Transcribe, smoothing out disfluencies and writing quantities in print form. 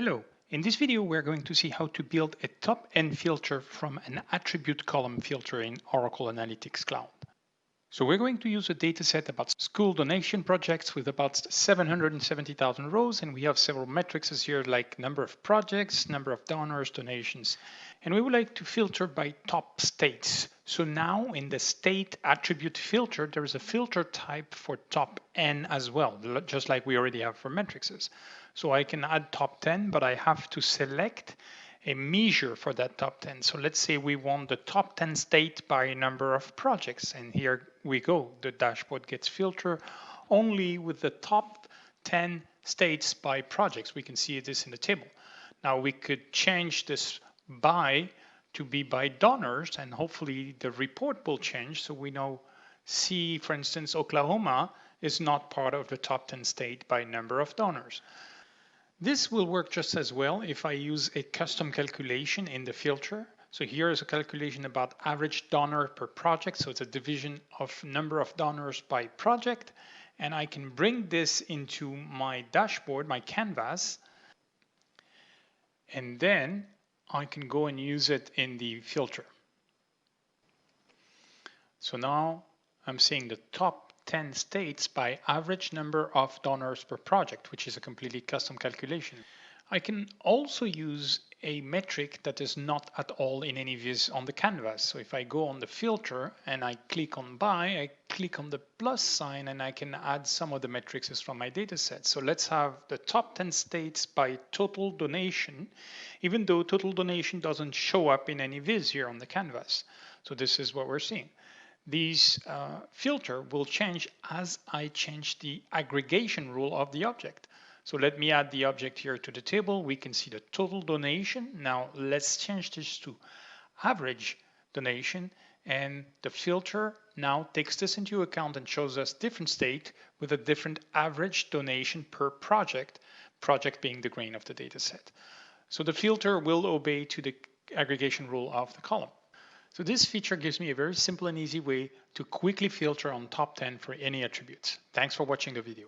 Hello, in this video we're going to see how to build a top-N filter from an attribute column filter in Oracle Analytics Cloud. So we're going to use a dataset about school donation projects with about 770,000 rows, and we have several metrics here like number of projects, number of donors, donations, and we would like to filter by top states. So now in the state attribute filter, there is a filter type for top N as well, just like we already have for matrices. So I can add top 10, but I have to select a measure for that top 10. So let's say we want the top 10 state by number of projects. And here we go. The dashboard gets filtered only with the top 10 states by projects. We can see this in the table. Now we could change this by to be by donors, and hopefully the report will change. So we know, see, for instance, Oklahoma is not part of the top 10 state by number of donors. This will work just as well if I use a custom calculation in the filter. So here is a calculation about average donor per project. So it's a division of number of donors by project. And I can bring this into my dashboard, my canvas. And then I can go and use it in the filter. So now I'm seeing the top 10 states by average number of donors per project, which is a completely custom calculation. I can also use a metric that is not at all in any viz on the canvas. So if I go on the filter and I click on by, I click on the plus sign and I can add some of the metrics from my data set. So let's have the top 10 states by total donation, even though total donation doesn't show up in any viz here on the canvas. So this is what we're seeing. These filter will change as I change the aggregation rule of the object. So let me add the object here to the table. We can see the total donation. Now let's change this to average donation, and the filter now takes this into account and shows us different state with a different average donation per project, project being the grain of the data set. So the filter will obey to the aggregation rule of the column. So this feature gives me a very simple and easy way to quickly filter on top 10 for any attributes. Thanks for watching the video.